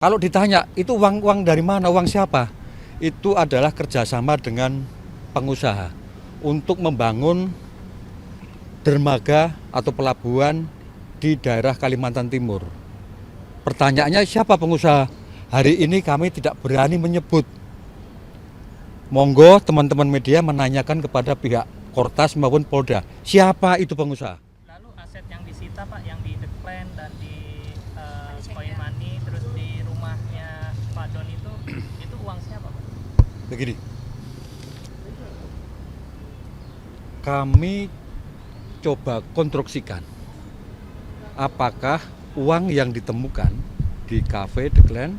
Kalau ditanya, itu uang dari mana, uang siapa? Itu adalah kerjasama dengan pengusaha untuk membangun dermaga atau pelabuhan di daerah Kalimantan Timur. Pertanyaannya siapa pengusaha? Hari ini kami tidak berani menyebut. Monggo teman-teman media menanyakan kepada pihak Kortas maupun Polda, siapa itu pengusaha? Lalu aset yang disita Pak, yang di The Plan dan di Coin Money, terus di rumahnya Pak Don itu uang siapa Pak? Begini, kami coba konstruksikan apakah uang yang ditemukan di cafe The Glen,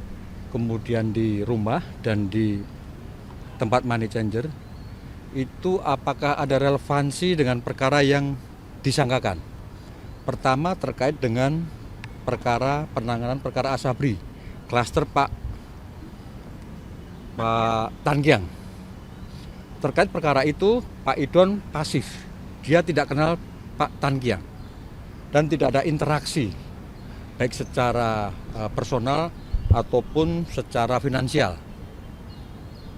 kemudian di rumah dan di tempat money changer itu apakah ada relevansi dengan perkara yang disangkakan. Pertama terkait dengan penanganan perkara Asabri, klaster Pak Tangiang. Terkait perkara itu Pak Idon pasif, dia tidak kenal Pak Tangiang dan tidak ada interaksi baik secara personal ataupun secara finansial.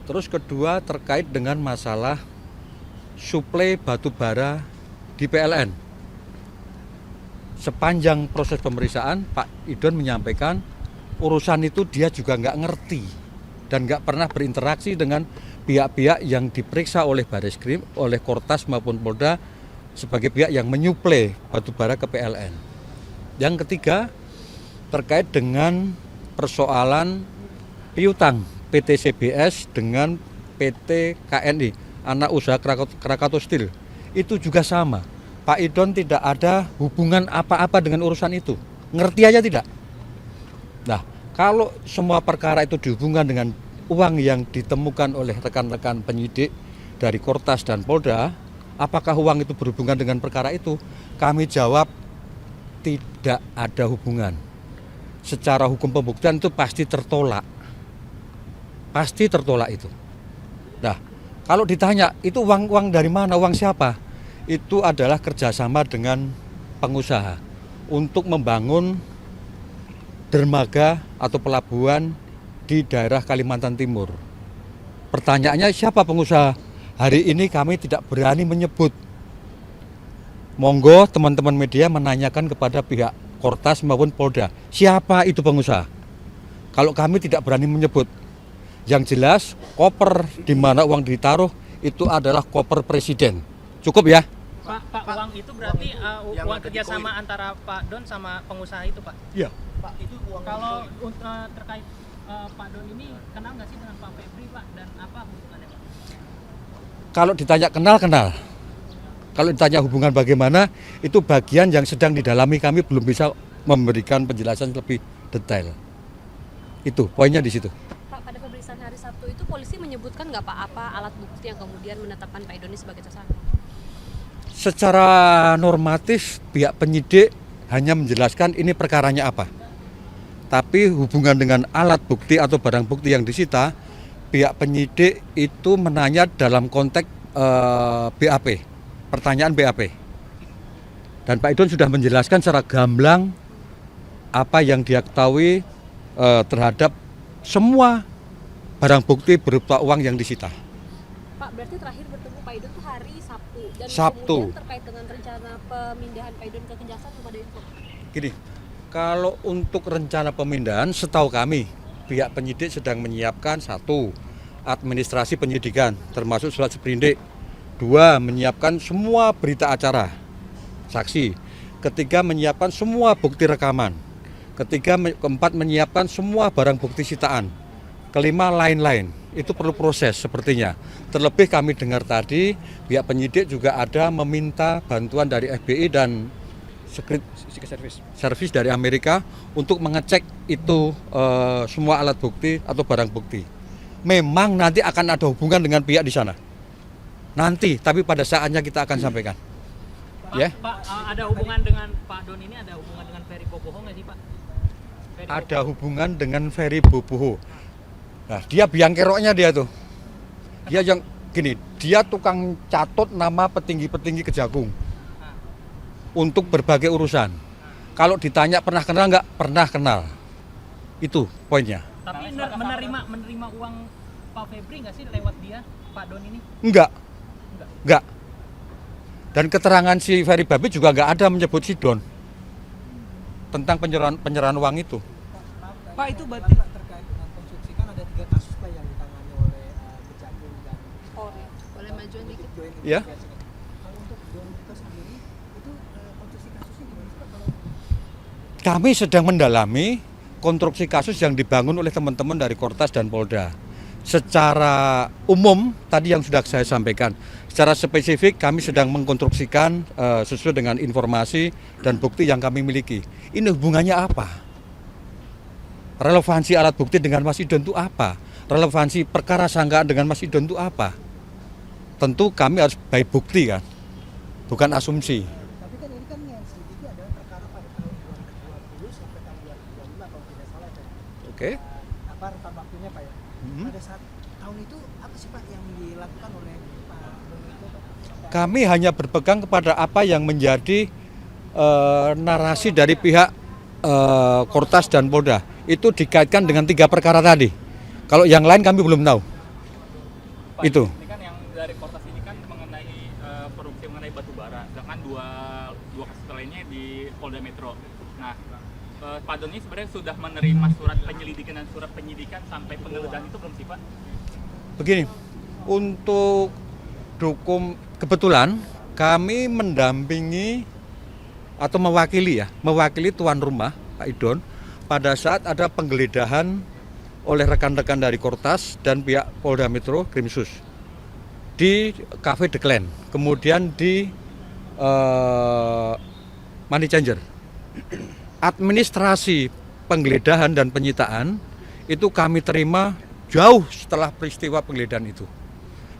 Terus kedua terkait dengan masalah suplai batu bara di PLN. Sepanjang proses pemeriksaan Pak Idon menyampaikan urusan itu dia juga nggak ngerti dan nggak pernah berinteraksi dengan pihak-pihak yang diperiksa oleh Bareskrim, oleh Kortas maupun Polda sebagai pihak yang menyuplai batu bara ke PLN. Yang ketiga terkait dengan persoalan piutang PT CBS dengan PT KNI, anak usaha Krakatau Steel. Itu juga sama. Pak Idon tidak ada hubungan apa-apa dengan urusan itu. Ngerti aja tidak? Nah, kalau semua perkara itu dihubungkan dengan uang yang ditemukan oleh rekan-rekan penyidik dari Kortas dan Polda, apakah uang itu berhubungan dengan perkara itu? Kami jawab tidak ada hubungan. Secara hukum pembuktian itu pasti tertolak. Pasti tertolak itu. Nah, kalau ditanya itu uang dari mana, uang siapa? Itu adalah kerjasama dengan pengusaha untuk membangun dermaga atau pelabuhan di daerah Kalimantan Timur. Pertanyaannya siapa pengusaha? Hari ini kami tidak berani menyebut. Monggo teman-teman media menanyakan kepada pihak Kortas maupun Polda, siapa itu pengusaha? Kalau kami tidak berani menyebut. Yang jelas koper di mana uang ditaruh itu adalah koper presiden. Cukup ya? Pak, uang itu berarti uang kerjasama antara Pak Don sama pengusaha itu Pak? Iya. Pak, itu uang. Kalau terkait Pak Don ini kenal nggak sih dengan Pak Febri Pak, dan apa hubungannya Pak? Kalau ditanya kenal. Kalau ditanya hubungan bagaimana, itu bagian yang sedang didalami, kami belum bisa memberikan penjelasan lebih detail. Itu poinnya di situ. Pak, pada pemeriksaan hari Sabtu itu polisi menyebutkan nggak Pak apa alat bukti yang kemudian menetapkan Pak Idoni sebagai tersangka? Secara normatif pihak penyidik hanya menjelaskan ini perkaranya apa. Tapi hubungan dengan alat bukti atau barang bukti yang disita, pihak penyidik itu menanya dalam konteks BAP, pertanyaan BAP. Dan Pak Idon sudah menjelaskan secara gamblang apa yang dia ketahui terhadap semua barang bukti berupa uang yang disita. Pak, berarti terakhir bertemu Pak Idon itu hari Sabtu. Dan Sabtu. Kemudian terkait dengan rencana pemindahan Pak Idon ke Kejaksaan belum ada info? Gini, kalau untuk rencana pemindahan setahu kami pihak penyidik sedang menyiapkan satu, administrasi penyidikan termasuk surat seprindik. Dua, menyiapkan semua berita acara saksi. Ketiga, menyiapkan semua bukti rekaman. Keempat, menyiapkan semua barang bukti sitaan. Kelima, lain-lain. Itu perlu proses sepertinya. Terlebih kami dengar tadi pihak penyidik juga ada meminta bantuan dari FBI dan Secret Service dari Amerika untuk mengecek itu semua alat bukti atau barang bukti. Memang nanti akan ada hubungan dengan pihak di sana. Nanti, tapi pada saatnya kita akan sampaikan. Pak, Ya. Pak, ada hubungan dengan Pak Don ini, ada hubungan dengan Ferry Boboho nggak sih Pak? Ada hubungan dengan Ferry Boboho. Nah, dia biang keroknya dia tuh. Dia yang gini, dia tukang catot nama petinggi-petinggi Kejagung untuk berbagai urusan. Kalau ditanya pernah kenal nggak? Pernah kenal. Itu poinnya. Tapi menerima uang Pak Febri nggak sih lewat dia, Pak Don ini? Enggak. Dan keterangan si Ferry Babi juga nggak ada menyebut si Don tentang penyerahan uang itu. Pak, itu berarti terkait dengan konstruksi kan ada 3 kasus Pak yang ditangani oleh Kejagung dan Polri. Boleh majuan dikit. Joint Ya. Investigation. Kalau untuk Don kita sendiri itu konstruksi kasusnya gimana sih Pak? Kami sedang mendalami konstruksi kasus yang dibangun oleh teman-teman dari Kortas dan Polda. Secara umum tadi yang sudah saya sampaikan, secara spesifik kami sedang mengkonstruksikan sesuai dengan informasi dan bukti yang kami miliki. Ini hubungannya apa? Relevansi alat bukti dengan Mas Idon itu apa? Relevansi perkara sangkaan dengan Mas Idon itu apa? Tentu kami harus baik bukti kan, bukan asumsi. Tapi kan ini kan yang sedikit adalah perkara pada tahun 2020 sampai tahun 2025 kalau tidak salah Pak. Oke. Apa rentang waktunya Pak ya? Pada saat tahun itu apa sih Pak yang dilakukan oleh Pak Don itu Pak? Kami hanya berpegang kepada apa yang menjadi narasi dari pihak Kortas dan Polda. Itu dikaitkan dengan 3 perkara tadi. Kalau yang lain kami belum tahu. Pak, Itu. ini kan yang dari Kortas ini kan mengenai korupsi mengenai batu bara, sedangkan dua kasus lainnya di Polda Metro. Nah, Pak Don ini sebenarnya sudah menerima surat penyelidikan dan surat penyidikan sampai penggeledahan itu belum sih Pak? Begini, untuk kebetulan kami mendampingi atau mewakili tuan rumah Pak Idon pada saat ada penggeledahan oleh rekan-rekan dari Kortas dan pihak Polda Metro Krimsus di Cafe The Clan, kemudian di Money Changer. Administrasi penggeledahan dan penyitaan itu kami terima jauh setelah peristiwa penggeledahan itu.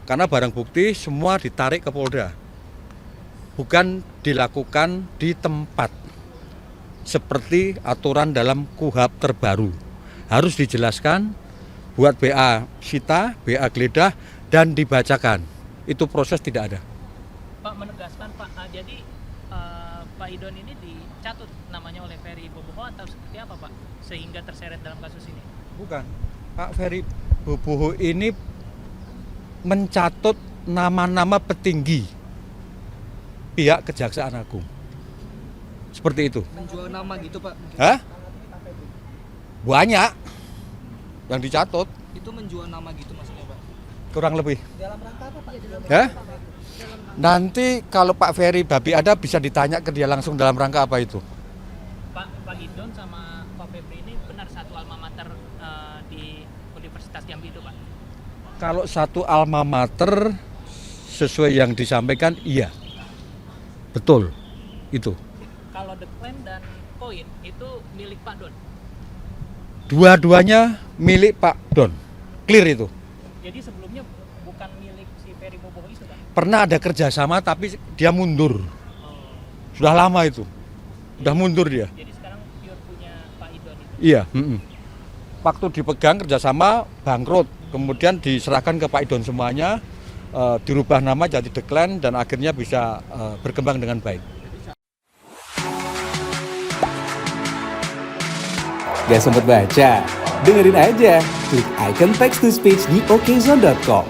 Karena barang bukti semua ditarik ke Polda. Bukan dilakukan di tempat. Seperti aturan dalam KUHAP terbaru. Harus dijelaskan, buat BA sita, BA geledah, dan dibacakan. Itu proses tidak ada. Pak menegaskan Pak, jadi Pak Idon ini dicatut namanya oleh Ferry Boboho atau seperti apa Pak sehingga terseret dalam kasus ini? Bukan. Pak Ferry Boboho ini mencatut nama-nama petinggi pihak Kejaksaan Agung. Seperti itu. Menjual nama gitu Pak? Hah? Banyak yang dicatut, Itu menjual nama gitu maksudnya Pak? kurang lebih. Dalam rangka apa Pak? Hah? Nanti kalau Pak Ferry Babi ada bisa ditanya ke dia langsung dalam rangka apa itu. Pak Idon sama Pak Febri ini benar satu alma mater di Universitas Jambi itu Pak? Kalau satu alma mater sesuai yang disampaikan iya. Betul. Itu. Kalau The Clan dan Koin itu milik Pak Don? Dua-duanya milik Pak Don. Clear itu. Jadi sebelumnya bukan milik si Ferry Boboho itu Pak? Pernah ada kerjasama tapi dia mundur. Sudah lama itu. Sudah mundur dia. Jadi sekarang pure punya Pak Idon itu? Iya. Waktu dipegang kerjasama bangkrut. Kemudian diserahkan ke Pak Idon semuanya. Dirubah nama jadi The Clan dan akhirnya bisa berkembang dengan baik. Gak sempet baca? Dengerin aja, klik icon text to speech di okezone.com.